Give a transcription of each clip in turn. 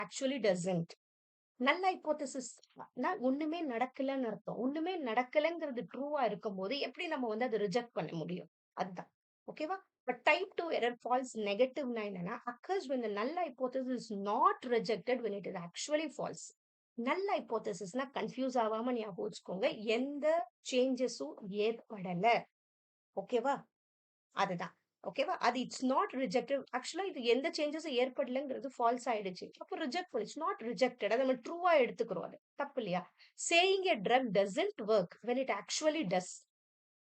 Actually doesn't. நல் hypothesis ஒண்ணுமே நடக்கலன்னு அர்த்தம். ஒண்ணுமே நடக்கலங்கிறது ட்ரூவா இருக்கும்போது, எப்படி நம்ம வந்து அத ரிஜெக்ட் பண்ண முடியும்? அதுதான். ஓகேவா? பட் டைப் 2 எரர் ஃபால்ஸ் நெகட்டிவ்னா என்னன்னா, occurs when the null hypothesis is not rejected when it is actually false. நல் ஹைப்போதசிஸ்னா கன்ஃப்யூஸ் ஆவாம ஞாபகம் வச்சுக்கோங்க. எந்த சேஞ்சஸும் ஏற்படல. ஓகேவா? அதுதான். ஓகேவா? அது இட்ஸ் நாட் ரிஜெக்டட். ஆக்சுவலா இது எந்த சேஞ்சஸும் ஏற்படலங்கிறது ஃபால்ஸ் ஆயிடுச்சு. அப்ப ரிஜெக்ட் பண்ணு. It's not rejected. அத நம்ம ட்ரூவா எடுத்துக்கிறோம் அது. தப்பு இல்லையா? Saying a drug doesn't work when it actually does.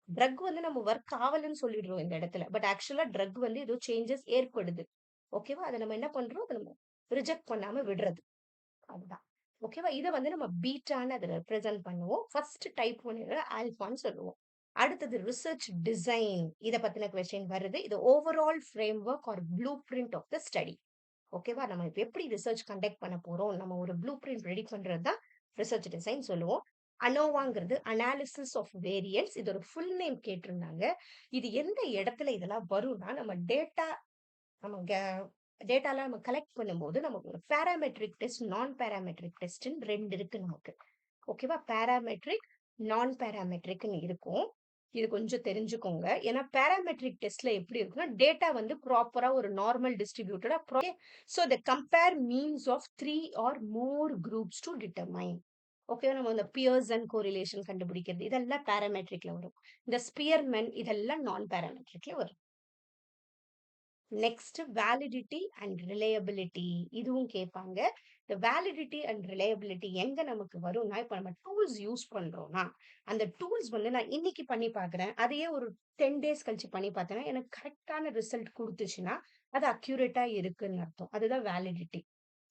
Drug வந்து நம்ம வொர்க் ஆவலன்னு சொல்லிடுறோம் இந்த இடத்துல. பட் ஆக்சுவலா ட்ரக் வந்து ஏதோ சேஞ்சஸ் ஏற்படுது. ஓகேவா? அத நம்ம என்ன பண்றோம்? அத நம்ம ரிஜெக்ட் பண்ணாம விடுறது. அதுதான். ஓகேவா? இத வந்து நம்ம பீட்டான்னு அத ரெப்ரசன்ட் பண்ணுவோம். ஃபர்ஸ்ட் டைப் 1 ஆல்பான்னு சொல்லுவோம். அடுத்தது ரிசர்ச் டிசைன். இத பத்தின கொஸ்டின் வருது. இது overall framework or blueprint of the study. ஓகேவா? நம்ம இப்ப எப்படி ரிசர்ச் கண்டக்ட் பண்ண போறோம்? நம்ம ஒரு ப்ளூ பிரிண்ட் ரெடி பண்றது தான் ரிசர்ச் டிசைன் சொல்லுவோம். அனோவாங்கிறது அனாலிசிஸ் ஆஃப் வேரியன்ஸ். இதோட ஃபுல் நேம் கேட்டிருந்தாங்க. இது எந்த இடத்துல இதெல்லாம் வரும்னா, நம்ம நம்ம டேட்டாலாம் நம்ம கலெக்ட் பண்ணும்போது நமக்கு ஒரு பாராமெட்ரிக் டெஸ்ட், நான் பாராமெட்ரிக் டெஸ்ட்ன்னு 2 இருக்கு நமக்கு. ஓகேவா? பாராமெட்ரிக், நான் பாராமெட்ரிக்ன்னு இருக்கும். இது கொஞ்சம் தெரிஞ்சுக்கோங்க. ஏன்னா பாராமெட்ரிக் டெஸ்ட்ல எப்படி இருக்குன்னா, டேட்டா வந்து ப்ராப்பரா ஒரு நார்மல் டிஸ்ட்ரிபியூட்டடா so the compare means of 3 or more groups to determine. ஓகேவா? நம்ம இந்த பியர்சன் கோரிலேஷன் கண்டுபிடிக்கிறது இதெல்லாம் பாராமெட்ரிக்ல வரும். இந்த ஸ்பியர்மேன் இதெல்லாம் நான் பாராமெட்ரிக்ல வரும். நெக்ஸ்ட் வேலிடிட்டி அண்ட் ரிலையபிலிட்டி இதுவும் கேட்பாங்க. இந்த வேலிடிட்டி அண்ட் ரிலையபிலிட்டி எங்க நமக்கு வரும்னா, இப்ப நம்ம டூல்ஸ் யூஸ் பண்றோம்னா, அந்த டூல்ஸ் வந்து நான் இன்னைக்கு பண்ணி பார்க்குறேன். அதையே ஒரு 10 டேஸ் கழிச்சு பண்ணி பார்த்தேன்னா, எனக்கு கரெக்ட்டான ரிசல்ட் குடுத்துச்சுன்னா, அது அக்யூரேட்டா இருக்குன்னு அர்த்தம். அதுதான் வேலிடிட்டி.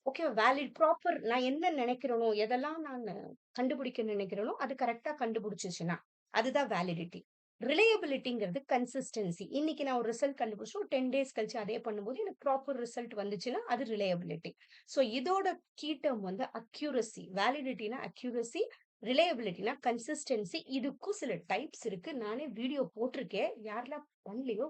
ஓகே வேலிட் ப்ராப்பர் நான் என்ன நினைக்கிறேனோ, எதெல்லாம் நானு கண்டுபிடிக்க நினைக்கிறேனோ, அது கரெக்ட்டா கண்டுபிடிச்சுச்சுன்னா, அதுதான் வேலிடிட்டி. ரிலையபிலிட்டிங்கிறது கன்சிஸ்டன்சி. இன்னைக்கு நான் ஒரு ரிசல்ட் கண்டுபிடிச்சு ஒரு 10 டேஸ் கழிச்சு அதே பண்ணும்போது எனக்கு ப்ராப்பர் ரிசல்ட் வந்துச்சுன்னா, அது ரிலையபிலிட்டி. ஸோ இதோட கீ டெர்ம் வந்து அக்யூரசி. வேலிடிட்டினா அக்யூரசி, ரிலையபிலிட்டினா கன்சிஸ்டன்சி. இதுக்கும் சில டைப்ஸ் இருக்கு. நானே வீடியோ போட்டிருக்கேன். யாரெல்லாம் பண்ணலையோ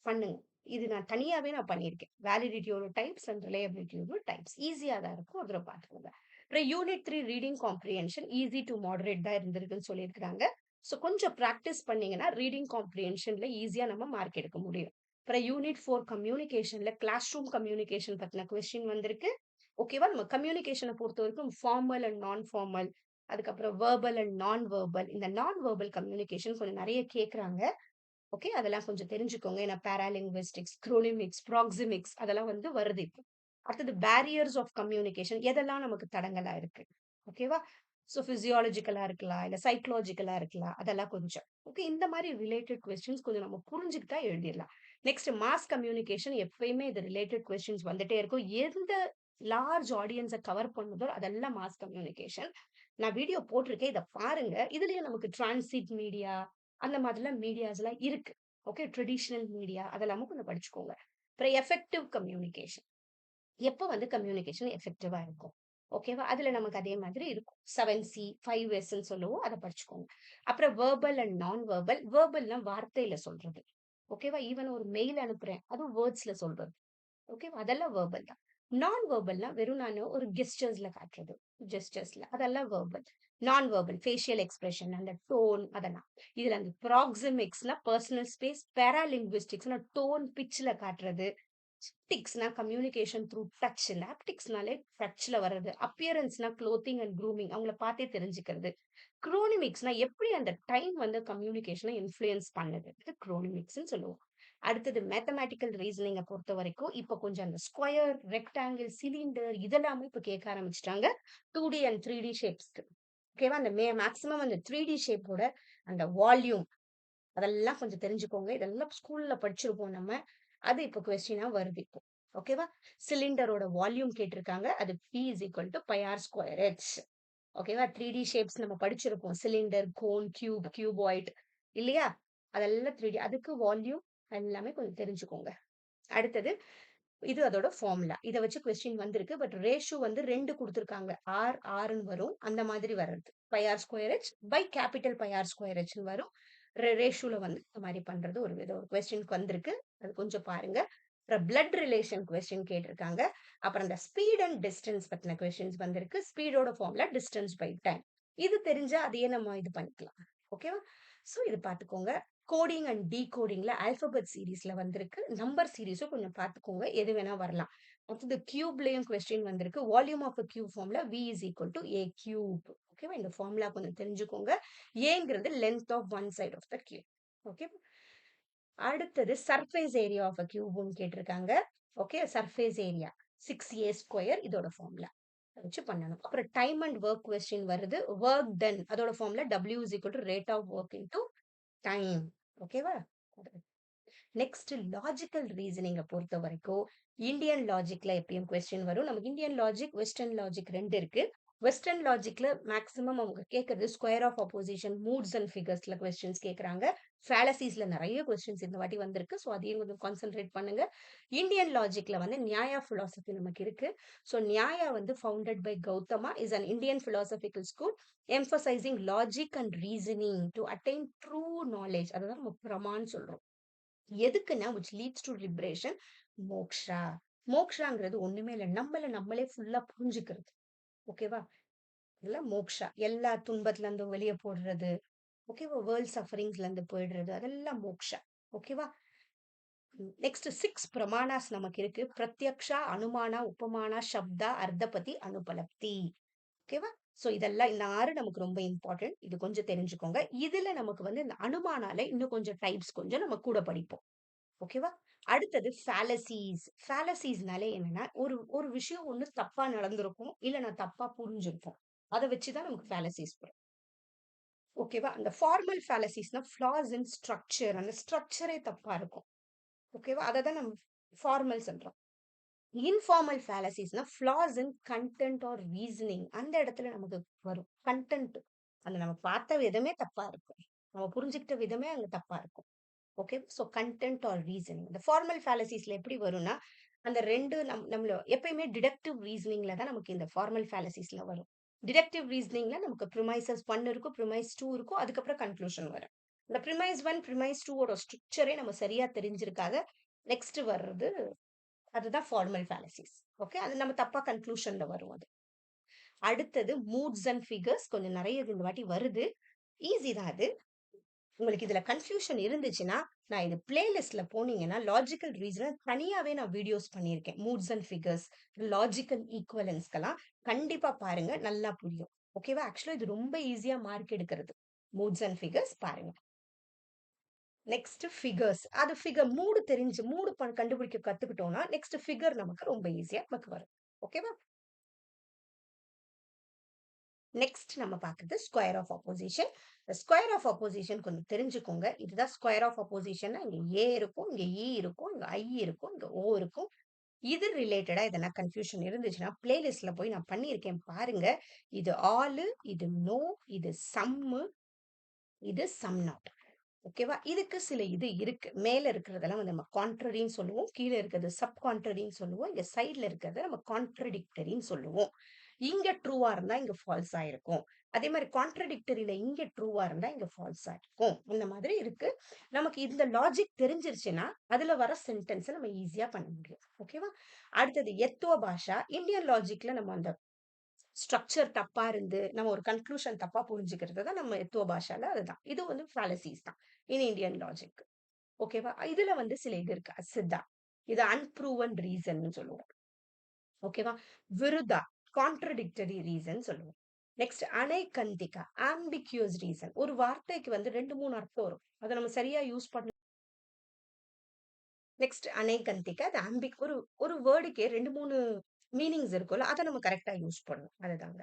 பண்ணுங்க. இது நான் தனியாவே நான் பண்ணியிருக்கேன். வேலிடிட்டியோட டைப்ஸ் அண்ட் ரிலையபிலிட்டியோட டைப்ஸ். ஈஸியா தான் இருக்கும். ஒரு தடவ பார்த்துக்கோங்க. அப்புறம் unit 3 reading comprehension easy to moderate தான் இருந்திருக்குன்னு சொல்லியிருக்காங்க. ஸோ கொஞ்சம் பிராக்டிஸ் பண்ணீங்கன்னா, ரீடிங் காம்ப்ரிஹென்ஷன்ல ஈஸியா நம்ம மார்க் எடுக்க முடியும். அப்புறம் யூனிட் 4 கம்யூனிகேஷன்ல கிளாஸ் ரூம் கம்யூனிகேஷன் பத்தின கொஸ்டின் வந்திருக்கு. ஓகேவா? நம்ம கம்யூனிகேஷன பொறுத்தவரைக்கும் ஃபார்மல் அண்ட் நான் ஃபார்மல், அதுக்கப்புறம் வெர்பல் அண்ட் நான் வெர்பல். இந்த நான் வெர்பல் கம்யூனிகேஷன் கொஞ்சம் நெறைய கேட்கறாங்க. ஓகே. அதெல்லாம் கொஞ்சம் தெரிஞ்சுக்கோங்க. ஏன்னா பாராலிங்குவிஸ்டிக்ஸ், குரோனிமிக்ஸ், ப்ராக்ஸிமிக்ஸ் அதெல்லாம் வந்து வருது இப்போ. அடுத்தது பேரியர்ஸ் ஆஃப் கம்யூனிகேஷன் எதெல்லாம் நமக்கு தடங்கலா இருக்கு. ஓகேவா? ஸோ பிசியாலஜிக்கலா இருக்கலாம், இல்ல சைக்காலஜிக்கலா இருக்கலாம். அதெல்லாம் கொஞ்சம். ஓகே. இந்த மாரி ரிலேட்டட் கொஸ்டின்ஸ் கொஞ்சம் நம்ம புரிஞ்சுக்கிட்டா எழுதிடலாம். நெக்ஸ்ட் மாஸ் கம்யூனிகேஷன் எப்பயுமே இது ரிலேட்டட் கொஸ்டின்ஸ் வந்துட்டே இருக்கும். எந்த லார்ஜ் ஆடியன்ஸ கவர் பண்ணுதோ அதெல்லாம் மாஸ் கம்யூனிகேஷன். நான் வீடியோ போட்டிருக்கேன். இத பாருங்க. இதுலயும் நமக்கு டிரான்சிட் மீடியா அந்த மாதிரிலாம் மீடியாஸ்லாம் இருக்கு. ஓகே. ட்ரெடிஷனல் மீடியா அதெல்லாமும் கொஞ்சம் படிச்சுக்கோங்க. அப்புறம் எஃபெக்டிவ் கம்யூனிகேஷன். எப்ப வந்து கம்யூனிகேஷன் எஃபெக்டிவா இருக்கும். ஓகேவா? அதுல நமக்கு அதே மாதிரி இருக்கும். 7C, 5Sன்னு சொல்லுவோம். அத படிச்சுக்கோங்க. அப்புறம் வெர்பல் அண்ட் நான் வெர்பல். வெர்பல்னா வார்த்தையில சொல்றது. ஓகேவா? ஈவன் ஒரு மெயில் அனுப்புறேன். அதுவும் வேர்ட்ஸ்ல சொல்றது. ஓகேவா? அதெல்லாம் வெர்பல் தான். நான் வெர்பல்னா வெறும் நானு ஒரு கெஸ்டர்ஸ்ல காட்டுறது. ஜெஸ்டர்ஸ்ல. அதெல்லாம் வெர்பல். நான் வெர்பல் ஃபேஷியல் எக்ஸ்பிரஷன், அந்த டோன் அதெல்லாம். இதுல அந்த ப்ராக்ஸிமிக்ஸ்னா பெர்சனல் ஸ்பேஸ், பாராலிங்குவிஸ்டிக்ஸ்னா டோன், பிட்ச்ல காட்டுறது. ஹாப்டிக்ஸ்னா கம்யூனிகேஷன் த்ரூ டச். ஹாப்டிக்ஸ்னாலே டச்ல வர்றது. அப்பியரன்ஸ்னா க்ளோத்திங் அண்ட் க்ரூமிங். அவங்கள பார்த்தே தெரிஞ்சுக்கிறது. குரோனிமிக்ஸ்னா எப்படி அந்த டைம் வந்து கம்யூனிகேஷன இன்ஃப்ளூயன்ஸ் பண்ணுது. இது குரோனிமிக்ஸ்ன்னு சொல்லுவோம். அடுத்தது மேத்தமேட்டிக்கல் ரீசனிங்க பொறுத்தவரைக்கும், இப்ப கொஞ்சம் அந்த ஸ்கொயர், ரெக்டாங்கிள், சிலிண்டர் இதெல்லாமே இப்ப கேட்க ஆரம்பிச்சுட்டாங்க. 2D and 3D ஷேப்ஸ்க்கு. ஓகேவா? அந்த மேக்ஸிமம் அந்த 3D ஷேப்போட அந்த வால்யூம் அதெல்லாம் கொஞ்சம் தெரிஞ்சுக்கோங்க. இதெல்லாம் ஸ்கூல்ல படிச்சிருப்போம் நம்ம. அது இப்ப கொஸ்டினா வருது இப்போ. ஓகேவா? சிலிண்டரோட வால்யூம் கேட்டிருக்காங்க. அது P is equal to pi r square H. ஓகேவா? 3D ஷேப்ஸ் நம்ம படிச்சிருப்போம். சிலிண்டர், கோன், கியூப், கியூபாய்ட் இல்லையா? அதெல்லாம் 3D. அதுக்கு வால்யூம் எல்லாமே கொஞ்சம் தெரிஞ்சுக்கோங்க. அடுத்தது இது அதோட ஃபார்முலா. இத வச்சு கொஸ்டின் வந்திருக்கு. பட் ரேஷியோ வந்து 2 குடுத்துருக்காங்க. Rன்னு வரும். அந்த மாதிரி வர்றது. Pi r square H pi capital pi r square Hன்னு வரும். ரேஷியோல வந்து இந்த மாரி பண்றது ஒரு கொஸ்டினுக்கு வந்திருக்கு. அது கொஞ்சம் பாருங்க. அப்புறம் பிளட் ரிலேஷன் கொஸ்டின் கேட்டிருக்காங்க. அப்புறம் இந்த ஸ்பீட் அண்ட் டிஸ்டன்ஸ் பத்தின கொஸ்டின்ஸ் வந்திருக்கு. ஸ்பீடோட ஃபார்முலா டிஸ்டன்ஸ் பை டைம். இது தெரிஞ்சா அதையே நம்ம இது பண்ணிக்கலாம். ஓகேவா? சோ இது பார்த்துக்கோங்க. கோடிங் அண்ட் டீகோடிங்ல ஆல்பபெட் சீரிஸ்ல வந்திருக்கு. நம்பர் சீரிஸும் கொஞ்சம் பார்த்துக்கோங்க. எது வேணா வரலாம். அடுத்தது கியூப்லயும் கொஸ்டின் வந்திருக்கு. Volume of a cube formula V is equal to a cube. ஓகேவா? இந்த ஃபார்முலா கொஞ்சம் தெரிஞ்சுக்கோங்க. ஏங்கிறது length of one side of the cube. Okay. அடுத்தது சர்ஃபேஸ் ஏரியா ஆஃப் அ கியூப்னு கேட்டிருக்காங்க. Okay, surface area 6a square இதோட ஃபார்முலா வச்சு பண்ணணும். அப்புறம் டைம் அண்ட் ஒர்க் கொஸ்டின் வருது. ஒர்க் டன் அதோட formula W is equal to rate of work into time. ஓகேவா? நெக்ஸ்ட் லாஜிக்கல் ரீசனிங்க பொறுத்த வரைக்கும் இந்தியன் லாஜிக்ல எப்பயும் கொஸ்டின் வரும். நமக்கு இந்தியன் லாஜிக், வெஸ்டர்ன் லாஜிக் 2 இருக்கு. வெஸ்டர்ன் லாஜிக்ல மேக்ஸிமம் அவங்க கேட்கறது square of opposition, moods and ஃபிகர்ஸ்ல கொஸ்டின்ஸ் கேட்கறாங்க. ஃபேலசிஸ்ல நிறைய கொஸ்டின்ஸ் இந்த வாட்டி வந்திருக்கு. ஸோ அதையும் கொஞ்சம் கான்சென்ட்ரேட் பண்ணுங்க. இந்தியன் லாஜிக்ல வந்து நியாயா பிலாசபி நமக்கு இருக்கு. ஸோ நியாயா வந்து founded by Gautama is an Indian philosophical school emphasising logic and reasoning to attain true knowledge. அதுதான் நம்ம பிரமான்னு சொல்றோம். எதுக்குன்னா which leads to liberation, moksha. மோக்ஷாங்கிறது ஒண்ணுமே இல்லை, நம்மளே ஃபுல்லா புரிஞ்சுக்கிறது. ஓகேவா? இல்ல மோக்ஷா எல்லா துன்பத்துல இருந்து வெளியே போடுறது. ஓகேவா? வேர்ல்ட் சஃபரிங்ஸ்ல இருந்து போயிடுறது, அதெல்லாம் மோக்ஷா. ஓகேவா? நெக்ஸ்ட் 6 பிரமாணாஸ் நமக்கு இருக்கு. பிரத்யக்ஷா, அனுமானா, உபமானா, சப்தா, அர்த்தபதி, அனுபலப்தி. ஓகேவா? சோ இதெல்லாம் இந்த 6 நமக்கு ரொம்ப இம்பார்ட்டன்ட். இது கொஞ்சம் தெரிஞ்சுக்கோங்க. இதுல நமக்கு வந்து இந்த அனுமானால இன்னும் கொஞ்சம் டைப்ஸ் கொஞ்சம் நம்ம கூட படிப்போம். ஓகேவா? அடுத்தது ஃபேலசிஸ். ஃபேலசிஸ்னாலே என்னன்னா ஒரு ஒரு விஷயம் ஒண்ணு தப்பா நடந்திருக்கும், இல்ல நான் தப்பா புரிஞ்சிருப்போம். அதை வச்சுதான் நமக்கு ஃபேலசிஸ் வரும். ஓகேவா? அந்த ஃபார்மல் ஃபேலசிஸ்னா ஃபிளாஸ் இன் ஸ்ட்ரக்சர், அந்த ஸ்ட்ரக்சரே தப்பா இருக்கும். ஓகேவா? அதை தான் நம்ம ஃபார்மல் சொல்றோம். இன்ஃபார்மல் ஃபேலசிஸ்னா flaws in content or reasoning, அந்த இடத்துல நமக்கு வரும். கண்டென்ட் அந்த நம்ம பார்த்த விதமே தப்பா இருக்கும், நம்ம புரிஞ்சுக்கிட்ட விதமே அங்க தப்பா இருக்கும். Okay, so content or reasoning. இந்த ஃபார்மல் ஃபேலசிஸ்ல எப்படி வரும்னா அந்த ரெண்டு நம்மள எப்பயுமே டிடக்டிவ் ரீசனிங்ல தான் நமக்கு இந்த ஃபார்மல் ஃபேலசிஸ்ல வரும். டிடக்டிவ் ரீசனிங்ல நமக்கு ப்ரிமைசஸ் 1 இருக்கும், ப்ரிமைஸ் 2 இருக்கும், அதுக்கப்புறம் கன்க்ளூஷன் வரும். இந்த ப்ரிமைஸ் 1 ப்ரிமைஸ் 2 ஸ்ட்ரக்சரே நம்ம சரியா தெரிஞ்சிருக்காத நெக்ஸ்ட் வர்றது அதுதான் ஃபார்மல் ஃபேலசிஸ். ஓகே, அது நம்ம தப்பா கன்க்ளூஷன்ல வரும். அது அடுத்தது மூட்ஸ் அண்ட் ஃபிகர்ஸ், கொஞ்சம் நிறைய இந்த வாட்டி வருது. ஈஸி தான் அது. உங்களுக்கு இதுல கன்ஃபியூஷன் இருந்துச்சுன்னா நான் இது பிளேலிஸ்ட்ல போனீங்கன்னா லாஜிக்கல் ரீசன் தனியாவே நான் வீடியோஸ் பண்ணியிருக்கேன். மூட்ஸ் அண்ட் ஃபிகர்ஸ், லாஜிக்கல் ஈக்குவலன்ஸ்க்கெல்லாம் கண்டிப்பா பாருங்க, நல்லா புரியும். ஓகேவா? ஆக்சுவலா இது ரொம்ப ஈஸியா மார்க் எடுக்கிறது. மூட்ஸ் அண்ட் ஃபிகர்ஸ் பாருங்க. நெக்ஸ்ட் ஃபிகர்ஸ், அது ஃபிகர் மூடு தெரிஞ்சு மூடு கண்டுபிடிக்க கத்துக்கிட்டோம்னா நெக்ஸ்ட் ஃபிகர் நமக்கு ரொம்ப ஈஸியா நமக்கு வரும். ஓகேவா? நெக்ஸ்ட் நம்ம பார்க்குறது square of opposition. Square of opposition கொஞ்சம் தெரிஞ்சுக்கோங்க. இதுதான் ஸ்கொயர் ஆஃப் அப்போசிஷன். இங்க ஏ இருக்கும், இங்க இ இருக்கும், இங்க ஐ இருக்கும், இங்க ஓ இருக்கும். இது ரிலேட்டடா எதனா கன்ஃபியூஷன் இருந்துச்சுன்னா பிளேலிஸ்ட்ல போய் நான் பண்ணியிருக்கேன் பாருங்க. இது ஆலு, இது நோ, இது சம்மு, இது சம் நாட். ஓகேவா? இதுக்கு சில இது இருக்கு. மேல இருக்கிறதெல்லாம் வந்து நம்ம கான்ட்ரரின்னு சொல்லுவோம், கீழே இருக்கிறது சப் கான்ட்ரரின்னு சொல்லுவோம், இங்க சைட்ல இருக்கிறத நம்ம கான்ட்ரடிக்டரின்னு சொல்லுவோம். இங்க ட்ரூவா இருந்தா இங்க ஃபால்ஸா இருக்கும். அதே மாதிரி கான்ட்ரடிக்டரியில இங்க ட்ரூவா இருந்தா இங்க ஃபால்ஸா இருக்கும். இந்த மாதிரி இருக்கு. நமக்கு இந்த லாஜிக் தெரிஞ்சிருச்சுன்னா அதுல வர சென்டென்ஸ் நம்ம ஈஸியா பண்ண முடியும். ஓகேவா? அடுத்தது எத்துவ பாஷா. இந்தியன் லாஜிக்ல நம்ம அந்த ஸ்ட்ரக்சர் தப்பா இருந்து நம்ம ஒரு கன்க்ளூஷன் தப்பா புரிஞ்சுக்கிறது தான் நம்ம எத்துவ பாஷால. அதுதான் இது வந்து ஃபேலசிஸ் தான் இன் இந்தியன் லாஜிக். ஓகேவா? இதுல வந்து சில இது இருக்கு. அசித்தா, இது அன்ப்ரூவன் ரீசன் சொல்லுவோம். ஓகேவா? விருதா, கான்ட்ரடிக்டரி ரீசன் சொல்லுவோம். நெக்ஸ்ட் அனைகந்திகா, ஆம்பிக்யூஸ் ரீசன். ஒரு வார்த்தைக்கு வந்து 2 3 அர்த்தம் வரும், அதை நம்ம சரியா யூஸ் பண்ண. நெக்ஸ்ட் அனைகந்திகா, அது ஆம்பிக், ஒரு ஒரு வேர்டுக்கே 2 3 மீனிங்ஸ் இருக்கும்ல, அதை நம்ம கரெக்டா யூஸ் பண்ணணும். அதுதாங்க.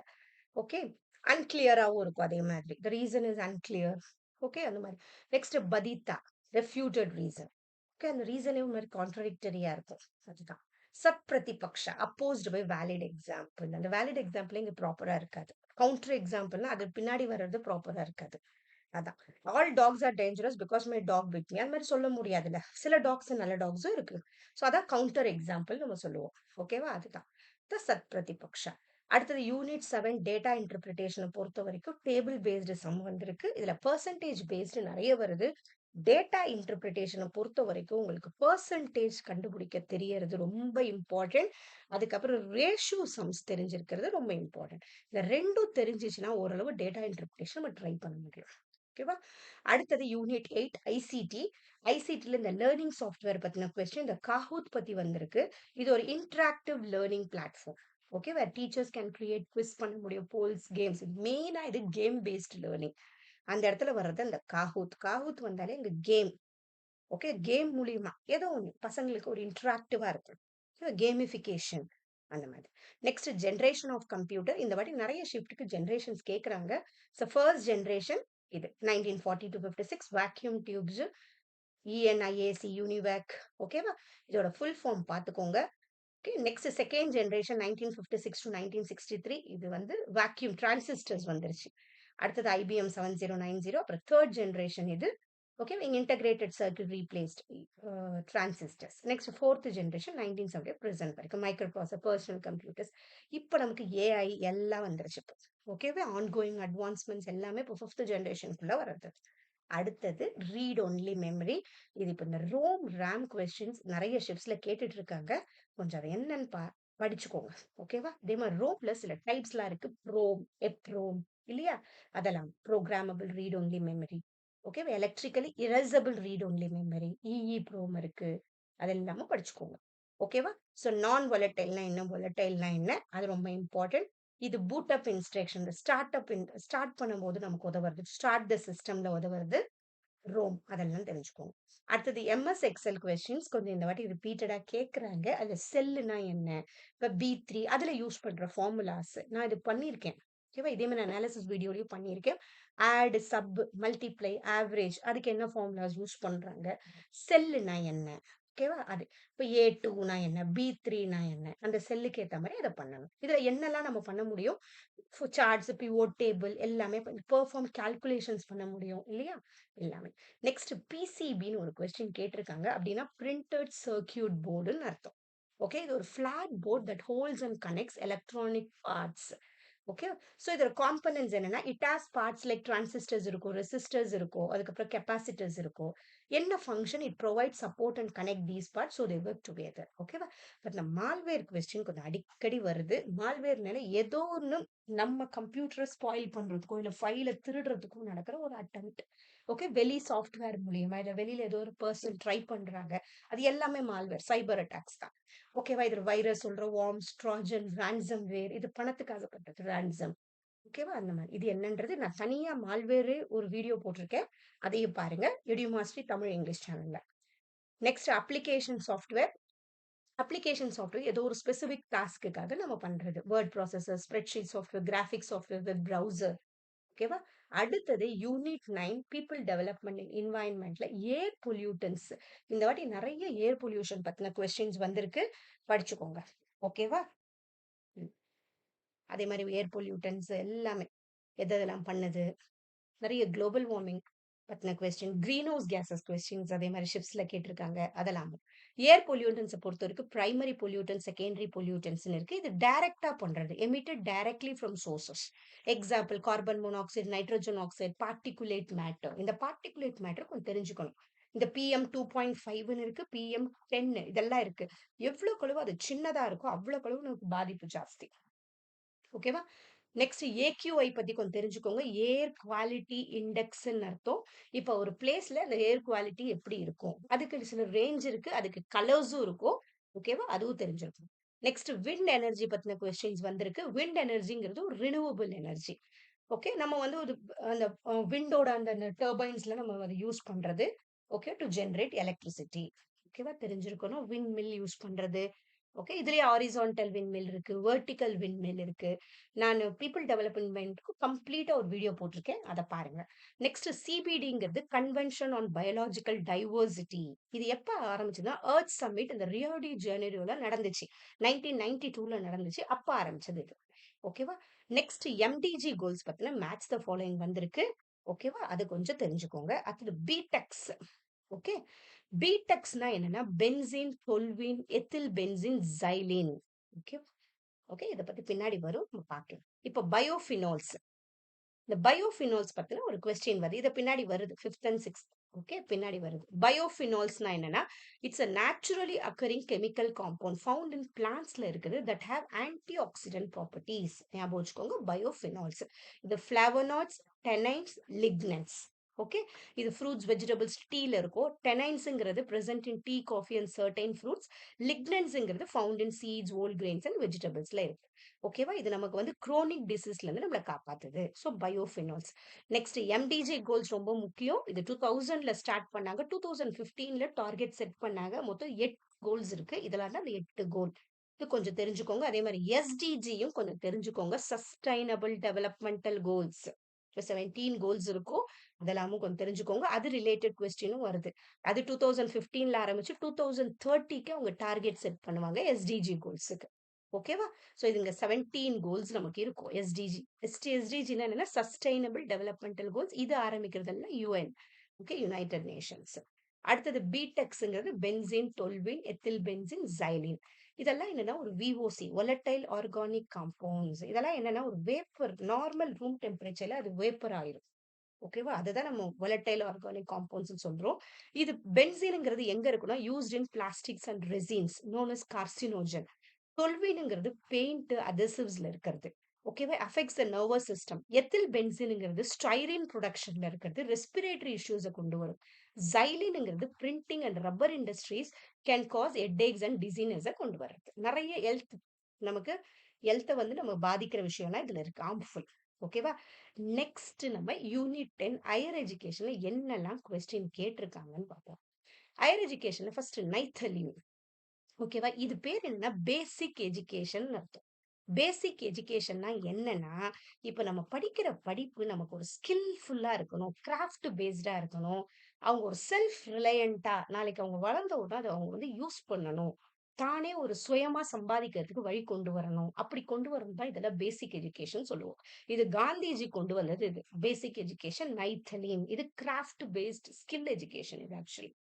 ஓகே, அன்கிளியராகவும் இருக்கும் அதே மாதிரி. The reason is unclear. Okay, அந்த மாதிரி. நெக்ஸ்ட் பதித்தா, ரெஃப்யூட்டட் ரீசன். ஓகே, அந்த ரீசனே ஒரு மாதிரி கான்ட்ரடிக்டரியா இருக்கும். அதுதான். சத் பிரதிபக்ஷா, அப்போஸ்ட் பை வேலிட் எக்ஸாம்பிள். அந்த வேலிட் எக்ஸாம்பிள் இங்க ப்ராப்பரா இருக்காது. கவுண்டர் எக்ஸாம்பிள்னா அது பின்னாடி வர்றது ப்ராப்பரா இருக்காது. அதான். All dogs are dangerous because my dog bit me, அந்த மாதிரி சொல்ல முடியாதுல்ல. சில டாக்ஸ் நல்ல டாக்ஸும் இருக்கு. ஸோ அதான் கவுண்டர் எக்ஸாம்பிள் நம்ம சொல்லுவோம். ஓகேவா? அதுதான் த சத் பிரதிபக்ஷா. அடுத்தது யூனிட் 7 டேட்டா இன்டர்பிரிட்டேஷனை பொறுத்த வரைக்கும் டேபிள் பேஸ்டு சம் வந்திருக்கு. இதுல பெர்சன்டேஜ் பேஸ்டு நிறைய வருது. டேட்டா இன்டர்பிரிட்டேஷனை பொறுத்த வரைக்கும் உங்களுக்கு பெர்சன்டேஜ் கண்டுபிடிக்க தெரியறது ரொம்ப இம்பார்ட்டன்ட். அதுக்கப்புறம் ரேஷியோ சம்ஸ் தெரிஞ்சிருக்கிறது ரொம்ப இம்பார்ட்டன்ட். இந்த ரெண்டும் தெரிஞ்சிச்சுன்னா ஓரளவு டேட்டா இன்டர்பிரிட்டேஷன் நம்ம ட்ரை பண்ண முடியும். ஓகேவா? அடுத்தது யூனிட் 8 ஐசிடி. ஐசிடில இந்த லேர்னிங் சாஃப்ட்வேர் பத்தின கொஸ்டின் இந்த காஹூத் பத்தி வந்திருக்கு. இது ஒரு interactive learning platform. Okay, where teachers can create quiz பண்ண முடியும், போல்ஸ், கேம்ஸ். மெயினா இது கேம் பேஸ்ட் லேர்னிங். அந்த இடத்துல வர்றது அந்த காஹூத். காஹூத் வந்தாலே இங்க கேம். ஓகே, கேம் மூலியமா ஏதோ ஒண்ணு பசங்களுக்கு ஒரு இன்டராக்டிவா இருக்கும். கேமிஃபிகேஷன் அந்த மாதிரி. Next generation of computer. இந்த வாட்டி நிறைய ஷிஃப்ட்டுக்கு ஜென்ரேஷன்ஸ் கேட்குறாங்க. ஸோ ஃபர்ஸ்ட் ஜென்ரேஷன் இது 1940 to 56 vacuum tubes, ENIAC, UNIVAC. ஓகேவா? இதோட ஃபுல் ஃபார்ம் பார்த்துக்கோங்க. Okay, next second generation 1956 to 1963. இது வந்து வேக்யூம் டிரான்சிஸ்டர்ஸ் வந்துருச்சு. அடுத்தது ஐபிஎம் 7090. அப்புறம் தேர்ட் ஜென்ரேஷன் இது. Okay, integrated circuit replaced transistors. Next fourth generation 1970 present வரைக்கும் மைக்ரோ ப்ராசஸர், பர்சனல் கம்ப்யூட்டர்ஸ். இப்போ நமக்கு ஏஐ எல்லாம் வந்துருச்சு. இப்போ ஓகேவே ஆன்கோயிங் அட்வான்ஸ்மெண்ட்ஸ் எல்லாமே இப்போ ஃபிஃப்த் ஜென்ரேஷனுக்குள்ள வர்றது. அடுத்தது ரீட் ஒன்லி மெமரி. இது இப்போ இந்த ரோம் ரேம் கொஸ்டின்ஸ் நிறைய ஷிப்ஸ்ல கேட்டுட்டு இருக்காங்க. கொஞ்சம் அதை என்னன்னு படிச்சுக்கோங்க. ஓகேவா? இதே மாதிரி ரோம்ல சில டைப்ஸ்லாம் இருக்கு. ப்ரோம், எப்ரோம் இல்லையா? அதெல்லாம் ப்ரோக்ராமபிள் ரீட் ஒன்லி மெமரி. ஓகேவா? Electrically erasable read only memory, EE PROM இருக்கு. அது எல்லாமே படிச்சுக்கோங்க. ஓகேவா? ஸோ நான் வொலட்டைல்னா என்ன, வொலட்டைல்னா என்ன, அது ரொம்ப இம்பார்ட்டன்ட். இது பூட் அப் இன்ஸ்ட்ரக்ஷன், ஸ்டார்ட் பண்ணும்போது நமக்கு உதவுறது, ஸ்டார்ட் த சிஸ்டம்ல உதவுறது ரோம். அதெல்லாம் தெரிஞ்சுக்கோங்க. அடுத்தது எம்எஸ் எக்ஸல் கொஸ்டின்ஸ் கொஞ்சம் இந்த வாட்டி ரிப்பீட்டடா கேட்குறாங்க. அதுல செல்லுனா என்ன, இப்போ பி3 அதுல யூஸ் பண்ற ஃபார்முலாஸ் நான் இது பண்ணியிருக்கேன். ஓகேவா? இதே மாதிரி அனாலிசிஸ் வீடியோலையும் பண்ணியிருக்கேன். ஆட், சப், மல்டிப்ளை, ஆவரேஜ் அதுக்கு என்ன ஃபார்முலாஸ் யூஸ் பண்றாங்க, செல்லுனா என்ன. ஓகேவா? அது இப்போ ஏ2னா என்ன, பி3னா என்ன, அந்த செல்லுக்கு ஏற்ற மாதிரி அதை பண்ணணும். இதுல என்னெல்லாம் நம்ம பண்ண முடியும், சார்ட்ஸ், பிவோட் டேபிள் எல்லாமே பெர்ஃபார்ம் கால்குலேஷன்ஸ் பண்ண முடியும் இல்லையா? எல்லாமே. நெக்ஸ்ட் பிசிபின்னு ஒரு கொஸ்டின் கேட்டிருக்காங்க. அப்படின்னா பிரிண்டட் சர்க்கியூட் போர்டுன்னு அர்த்தம். ஓகே, இது ஒரு flat board that holds and connects electronic parts. Okay, so இதோட காம்பனன்ட்ஸ் என்னன்னா, it has parts like transistors இருக்கும், ரெசிஸ்டர்ஸ் இருக்கும், அதுக்கப்புறம் கெப்பாசிட்டர்ஸ் இருக்கும். என்ன function, it provide support and connect these parts so they work together. ஓகேவா? பட் இந்த malware question கொஞ்சம் அடிக்கடி வருது. மால்வேர்னால ஏதோ ஒன்று நம்ம கம்ப்யூட்டரை ஸ்பாயில் பண்றதுக்கோ இல்லை ஃபைலை திருடுறதுக்கும் நடக்கிற ஒரு அட்டெம்ப்ட். ஓகே, வெளி சாஃப்ட்வேர் மூலியமா இல்லை வெளியில ஏதோ ஒரு பர்சன் ட்ரை பண்றாங்க. அது எல்லாமே மால்வேர், சைபர் அட்டாக்ஸ் தான். ஓகேவா? இது வைரஸ் சொல்றோம், வார்ம்ஸ், ட்ராஜன், ரான்சம் வேர். இது பணத்துக்காக பண்றது ரான்சம். ஓகேவா? அந்த மாதிரி இது என்னன்றது நான் தனியா மால்வேரு ஒரு வீடியோ போட்டிருக்கேன். அதையும் பாருங்க, எடியூ மாஸ்டரி தமிழ் இங்கிலீஷ் சேனல்ல. Next application software. Application software ஏதோ ஒரு ஸ்பெசிபிக் டாஸ்க்குக்காக நம்ம பண்றது. Word processor, spreadsheet software, graphic software, web browser. ஓகேவா? அடுத்தது யூனிட் 9 பீப்புள் டெவலப்மெண்ட் இன் என்வாயன்மெண்ட்ல ஏர் பொல்யூட்டன்ஸ். இந்த வாட்டி நிறைய ஏர் பொல்யூஷன் பத்தின கொஸ்டின்ஸ் வந்திருக்கு, படிச்சுக்கோங்க. ஓகேவா? அதே மாதிரி ஏர் பொல்யூட்டன்ஸ் எல்லாமே எதெல்லாம் பண்ணுது, நிறைய குளோபல் வார்மிங் பத்தின question, green house cases questions அதே மாதிரி ஷிப்ஸ்ல கேட்டிருக்காங்க. அதெல்லாம் ஏர் பொல்யூட்டன்ஸை பொறுத்த வரைக்கும் பிரைமரி பொல்யூட்டன்ஸ், செகண்டரி பொல்யூட்டன்ஸ் இருக்கு. இது டைரக்டா பண்றது, emitted directly from sources. Example carbon monoxide, nitrogen oxide, particulate matter. இந்த பார்ட்டிகுலேட் மேட்டர் கொஞ்சம் தெரிஞ்சுக்கணும். இந்த PM2.5 இருக்கு, PM10 இதெல்லாம் இருக்கு. எவ்வளவு கழுவு அது சின்னதா இருக்கோ அவ்வளவு கழுவு நமக்கு பாதிப்பு ஜாஸ்தி. ஓகேவா? நெக்ஸ்ட் ஏக்யூஐ பத்தி கொஞ்சம் தெரிஞ்சுக்கோங்க. ஏர் குவாலிட்டி இண்டெக்ஸ்ன்னு அர்த்தம். இப்போ ஒரு பிளேஸ்ல அந்த ஏர் குவாலிட்டி எப்படி இருக்கும், அதுக்கு சில ரேஞ்ச் இருக்கு, அதுக்கு கலர்ஸும் இருக்கும். ஓகேவா? அதுவும் தெரிஞ்சிருக்கும். நெக்ஸ்ட் விண்ட் எனர்ஜி பத்தின கொஸ்டின்ஸ் வந்திருக்கு. விண்ட் எனர்ஜிங்கிறது ஒரு ரினியூவபிள் எனர்ஜி. ஓகே, நம்ம வந்து ஒரு அந்த விண்டோட அந்த டர்பைன்ஸ்ல நம்ம அதை யூஸ் பண்றது. Okay, to generate electricity. ஓகேவா? தெரிஞ்சிருக்கணும். விண்ட் மில் யூஸ் பண்றது. ஓகே, இதுலயே ஹாரிசான்டல் விண்ட்மில் இருக்கு, வெர்டிக்கல் விண்ட்மில் இருக்கு. நான் பீப்புள் டெவலப்மெண்ட்க்கு கம்ப்ளீட்டா ஒரு வீடியோ போட்டிருக்கேன், அதை பாருங்க. நெக்ஸ்ட் சிபிடிங்கிறது கன்வென்ஷன் ஆன் பயாலஜிக்கல் டைவர்சிட்டி. இது எப்ப ஆரம்பிச்சதுன்னா எர்த் சம்மிட் இந்த ரியோ டி ஜெனீரோல நடந்துச்சு, 1992ல நடந்துச்சு, அப்ப ஆரம்பிச்சது இது. ஓகேவா? நெக்ஸ்ட் எம்டிஜி கோல்ஸ் பத்தின மேட்ச் த ஃபாலோயிங் வந்திருக்கு. ஓகேவா? அது கொஞ்சம் தெரிஞ்சுக்கோங்க. அடுத்தது பிடெக்ஸ். ஓகே, பிடெக்ஸ்னா என்னன்னா benzene, toluene, ethyl benzene, xylene. Okay, okay, இதை பத்தி பின்னாடி வரும், நம்ம பார்க்கலாம். இப்போ பயோஃபினால்ஸ். இந்த பயோஃபினால்ஸ் பத்தின ஒரு கொஸ்டின் வருது. இது பின்னாடி வருது 5th and 6th. ஓகே, பின்னாடி வருது. பயோஃபினால்ஸ்னா என்னன்னா, it's a naturally occurring chemical compound found in plantsல இருக்குது that have antioxidant properties. ஞாபகம் வச்சுக்கோங்க, பயோஃபினால்ஸ். இது flavonoids, tannins, lignans. ஓகே, இது ஃப்ரூட்ஸ் வெஜிடபிள்ஸ் டீல இருக்கும். டெனைன்ஸ்ங்கிறது present in tea, coffee and certain fruits. lignanஸ்ங்கிறது found in seeds, whole grains and vegetablesல இருக்கு. ஓகேவா, இது நமக்கு வந்து குரோனிக் டிசீஸ்ல இருந்து நம்மளை காப்பாத்துது. ஸோ பயோஃபினால்ஸ். நெக்ஸ்ட் எம்டிஜி கோல்ஸ் ரொம்ப முக்கியம். இது 2000ல ஸ்டார்ட் பண்ணாங்க. 2015ல டார்கெட் செட் பண்ணாங்க. மொத்தம் 8 கோல்ஸ் இருக்கு. இதெல்லாம் தான் அந்த 8 கோல். இது கொஞ்சம் தெரிஞ்சுக்கோங்க. அதே மாதிரி எஸ்டிஜியும் கொஞ்சம் தெரிஞ்சுக்கோங்க. Sustainable developmental goals. 17 கோல்ஸ் இருக்கும். அதெல்லாமும் கொஞ்சம் தெரிஞ்சுக்கோங்க. அது ரிலேட்டட் கொஸ்டினும் வருது. அது 2015ல ஆரம்பிச்சு 2030க்கு அவங்க டார்கெட் செட் பண்ணுவாங்க எஸ்டிஜி கோல்ஸுக்கு. ஓகேவா, ஸோ இதுங்க 17 கோல்ஸ் நமக்கு இருக்கும். எஸ்டிஜி எஸ்டிஜினா என்னன்னா சஸ்டைனபிள் டெவலப்மெண்டல் கோல்ஸ். இது ஆரம்பிக்கிறதுல யூஎன். Okay, United Nations. அடுத்தது பிடெக்ஸ்ங்கிறது பென்சின், டொல்வின், எத்தில் பென்சின், ஜைலின். இதெல்லாம் என்னன்னா ஒரு விஓசி, volatile organic compounds. இதெல்லாம் என்னன்னா ஒரு வேப்பர், நார்மல் ரூம் டெம்பரேச்சர்ல அது வேப்பர் ஆயிரும். ஓகேவா, அதுதான் நம்ம volatile organic compounds சொல்றோம். இது பென்சீனுங்கிறது எங்க இருக்குன்னா used in plastics and resins known as carcinogen. டொல்வீனுங்கிறது பெயிண்ட் அதெசிவ்ஸ்ல இருக்கிறது. ஓகேவா, affects the nervous system. Ethyl பென்சினுங்கிறது ஸ்டைரின் ப்ரொடக்ஷன்ல இருக்கிறது, ரெஸ்பிரேட்டரி இஷ்யூஸை கொண்டு வரும். ஜைலினுங்கிறது printing and rubber industries can cause headaches and டிசீனஸை கொண்டு வர்றது. நிறைய ஹெல்த், நமக்கு ஹெல்த்தை வந்து நம்ம பாதிக்கிற விஷயம்லாம் இதுல இருக்கு, ஹார்ம்ஃபுல். ஓகேவா, நெக்ஸ்ட் நம்ம யூனிட் 10 ஹையர் எஜுகேஷன்ல என்னெல்லாம் கொஸ்டின் கேட்டிருக்காங்கன்னு பார்ப்போம். ஹையர் எஜுகேஷன்ல ஃபர்ஸ்ட் நைத்தலின். ஓகேவா, இது பேர் என்னன்னா பேசிக் எஜுகேஷன் அர்த்தம். பேசிக் எஜுகேஷன்னா என்னன்னா, இப்ப நம்ம படிக்கிற படிப்பு நமக்கு ஒரு ஸ்கில்ஃபுல்லா இருக்கணும், கிராஃப்ட் பேஸ்டா இருக்கணும். அவங்க ஒரு செல்ஃப் ரிலையண்டா நாளைக்கு அவங்க வளர்ந்த உடனே அதை அவங்க வந்து யூஸ் பண்ணணும். தானே ஒரு சுயமா சம்பாதிக்கிறதுக்கு வழி கொண்டு வரணும். அப்படி கொண்டு வரணும் தான் இதெல்லாம் பேசிக் எஜுகேஷன் சொல்லுவோம். இது காந்திஜி கொண்டு வந்தது. இது பேசிக் எஜுகேஷன் நைத்தலீன். இது கிராஃப்ட் பேஸ்ட் ஸ்கில் எஜுகேஷன் இது ஆக்சுவலி.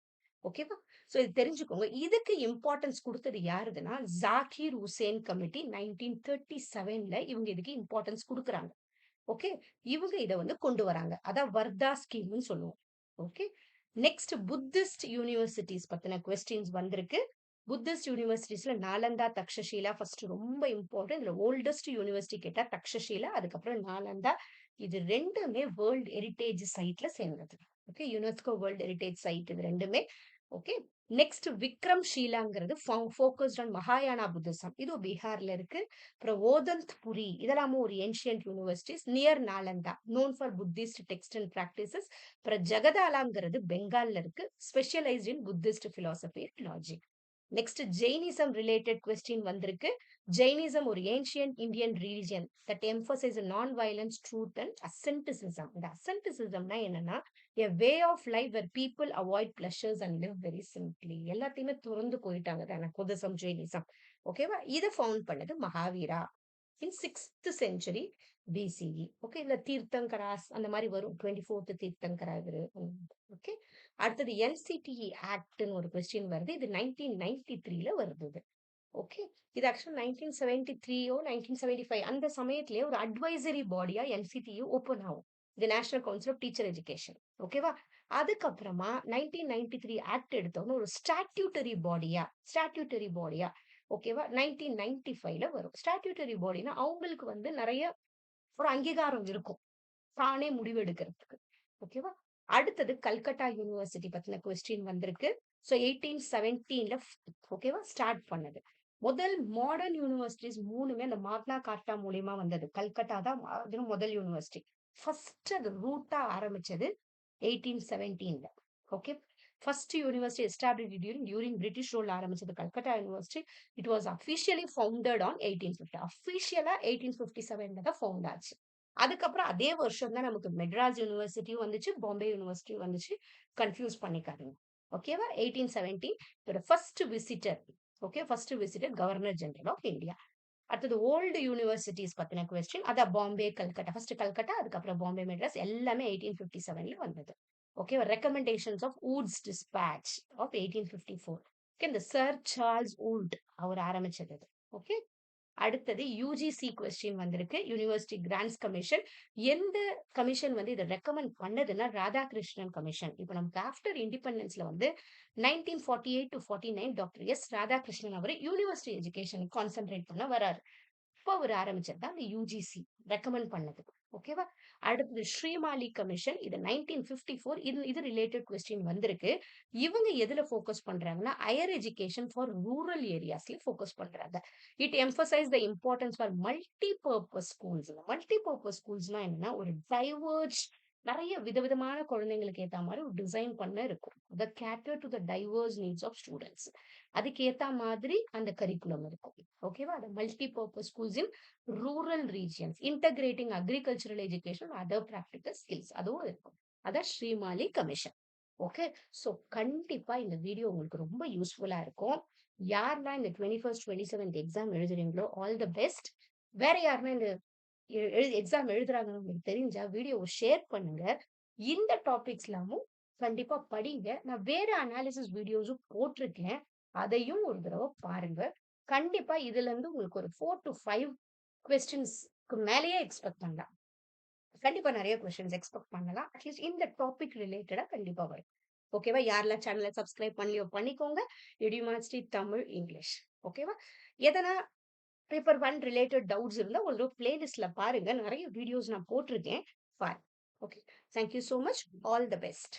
ஓகேவா, சோ இது தெரிஞ்சுக்கோங்க. இதுக்கு இம்பார்ட்டன்ஸ் கொடுத்தது யாருதுன்னா ஜாகிர் ஹுசேன் கமிட்டி 1937ல இவங்க இதுக்கு இம்பார்ட்டன்ஸ் கொடுக்குறாங்க. ஓகே, இவங்க இதை வந்து கொண்டு வராங்க. அதான் வர்தா ஸ்கீம்னு சொல்லுவோம். ஓகே, நெக்ஸ்ட் புத்திஸ்ட் யூனிவர்சிட்டிஸ் பத்தின கொஸ்டின்ஸ் வந்திருக்கு. புத்திஸ்ட் யூனிவர்சிட்டிஸ்ல நாலந்தா, தக்ஷஷீலா ஃபர்ஸ்ட் ரொம்ப இம்பார்ட்டன்ட். இதுல ஓல்டஸ்ட் யூனிவர்சிட்டி கேட்டா தக்ஷஷீலா, அதுக்கப்புறம் நாலந்தா. இது ரெண்டுமே வேர்ல்ட் ஹெரிட்டேஜ் சைட்ல சேர்ந்தது. Okay, UNESCO world heritage site இது ரெண்டுமே. ஓகே, நெக்ஸ்ட் விக்ரம் ஷீலாங்கிறது ஃபோக்கஸ்ட் ஆன் மகாயானா புத்திசம். இது பீகார்ல இருக்கு. அப்புறம் ஓதந்த் புரி, இதெல்லாமும் ஒரு ancient universities near Nalanda, known for Buddhist text and practices. அப்புறம் ஜெகதாலாங்கிறது பெங்கால்ல இருக்கு, specialized in Buddhist philosophy and logic. Next Jainism related question வந்திருக்கு. ஜெயினிசம் ஒரு ancient Indian religion that emphasize non violence, truth and asceticism. இந்த அசென்டிசிசம்னா என்னன்னா a way of life where people avoid pleasures and live very simply. எல்லாத்தையுமே துறந்து போயிட்டாங்க தானே Buddhism, Jainism. ஓகேவா, இதை ஃபவுண்ட் பண்ணது மகாவீரா இன் 6th century BCE. ஓகே, இல்ல தீர்த்தங்கராஸ் அந்த மாதிரி வரும். 24th தீர்த்தங்கரா இவரு. ஓகே, அடுத்தது என்சிடிஇ ஆக்ட்னு ஒரு கொஸ்டின் வருது. இது 1993ல வருது. ஓகே, இது ஆக்சுவலா 1973ஓ 1975 அந்த சமயத்திலேயே ஒரு அட்வைசரி பாடியா என்சிடியு ஓப்பன் ஆகும். இது national council of teacher education. ஓகேவா, அதுக்கப்புறமா 1993 ஆக்ட் எடுத்தோம்னு ஒரு ஸ்டாட்யூட்டரி பாடியா ஓகேவா 1995ல வரும். ஸ்டாட்யூட்டரி பாடினா அவங்களுக்கு வந்து நிறைய ஒரு அங்கீகாரம் இருக்கும், தானே முடிவு எடுக்கிறதுக்கு. ஓகேவா, அடுத்தது கல்கட்டா யூனிவர்சிட்டி பத்தின கொஸ்டின் வந்திருக்கு. ஸோ 1817ல ஓகேவா ஸ்டார்ட் பண்ணது. முதல் மாடர்ன் யூனிவர்சிட்டிஸ் மூணுமே அந்த மாக்னா கார்ட்டா மூலியமா வந்தது. கல்கட்டா தான் முதல் யூனிவர்சிட்டி. ஃபர்ஸ்ட் அது ரூட்டா ஆரம்பிச்சது 1817ல. Okay, first university established during British rule ஆரம்பிச்சது Calcutta university. It was officially founded on 1850. அஃபிஷியலா 1857ல தான் ஃபவுண்ட் ஆச்சு. அதுக்கப்புறம் அதே வருஷம் தான் நமக்கு மெட்ராஸ் யூனிவர்சிட்டியும் வந்துச்சு, பாம்பே யூனிவர்சிட்டியும் வந்துச்சு. கன்ஃபியூஸ் பண்ணிக்காதீங்க. ஓகேவா, 1817 இதோட first visitor. Okay, first visitor governor general of India. அடுத்தது ஓல்டு யூனிவர்சிட்டிஸ் பத்தின கொஸ்டின். அதான் பாம்பே, கல்கட்டா. ஃபர்ஸ்ட் கல்கட்டா, அதுக்கப்புறம் பாம்பே, மெட்ராஸ் எல்லாமே 1857ல வந்தது. Okay, recommendations of Wood's dispatch of 1854. Okay, இந்த சர் சார்ல்ஸ் வூட் அவர் ஆரம்பிச்சது. ஓகே, அடுத்தது யுஜிசி கொஸ்டின் வந்திருக்கு. University grants commission. எந்த கமிஷன் வந்து இத ரெக்கமெண்ட் பண்ணதுன்னா, ராதாகிருஷ்ணன் கமிஷன். இப்ப நமக்கு ஆஃப்டர் இண்டிபெண்டன்ஸ்ல வந்து 1948-49 டாக்டர் எஸ். ராதாகிருஷ்ணன் அவரு யுனிவர்சிட்டி எஜுகேஷன் கான்சன்ட்ரேட் பண்ண வராரு. அப்ப அவரு ஆரம்பிச்சது தான் இந்த யுஜிசி ரெக்கமெண்ட் பண்ணது. ஓகேவா? அடுத்தது ஸ்ரீமாலி கமிஷன். இது 1954 இது ரிலேட்டட் கொஸ்டின் வந்திருக்கு. இவங்க எதுல ஃபோக்கஸ் பண்றாங்கன்னா, ஹையர் எஜுகேஷன் ஃபார் ரூரல் ஏரியாஸ்ல ஃபோக்கஸ் பண்றாங்க. It emphasize the importance for multi purpose schools. Multi purpose ஸ்கூல்ஸ்னா என்னன்னா, ஒரு டைவர்ஜ் நெறைய விதவிதமான குழந்தைங்களுக்கு ஏத்த மாரி ஒரு டிசைன் பண்ண இருக்கும். The cater to the diverse needs of students. அதுக்கு ஏத்த மாதிரி அந்த கரிக்குலம் இருக்கும். ஓகேவா? அது multi purpose schools in rural regions. Integrating agricultural education, other practical skills அதுவும் இருக்கும். அதான் ஸ்ரீமாலி கமிஷன். ஓகே. ஸோ கண்டிப்பா இந்த வீடியோ உங்களுக்கு ரொம்ப யூஸ்ஃபுல்லா இருக்கும். யாரெல்லாம் இந்த 21st, 27th எக்ஸாம் எழுதுறீங்களோ, ஆல் த பெஸ்ட். வேற யாருன்னா இந்த எக்ஸாம் எழுதுறாங்கன்னு உங்களுக்கு தெரிஞ்சா வீடியோவ ஷேர் பண்ணுங்க. இந்த டாபிக்ஸ் எல்லாமும் கண்டிப்பா படிங்க. நான் வேற அனாலிசிஸ் வீடியோஸும் போட்டிருக்கேன். அதையும் ஒரு தடவ பாருங்க. கண்டிப்பா இதுலருந்து உங்களுக்கு ஒரு 4 டூ 5 கொஸ்டின்ஸ்க்கு மேலயே எக்ஸ்பெக்ட் பண்ணலாம். கண்டிப்பா நெறைய கொஸ்டின்ஸ் எக்ஸ்பெக்ட் பண்ணலாம். அட்லீஸ்ட் இந்த டாபிக் ரிலேட்டடா கண்டிப்பா வரும். ஓகேவா? யாரெல்லாம் சேனல சப்ஸ்கிரைப் பண்ணலையோ பண்ணிக்கோங்க. University Tamil, English. ஓகேவா? எதனா பேப்பர் 1 ரிலேட்டட் டவுட்ஸ் இருந்தா ஒரு பிளேலிஸ்ட்ல பாருங்க. நெறைய வீடியோஸ் நான் போட்டிருக்கேன். பாருங்க. Okay. Thank you so much. All the best.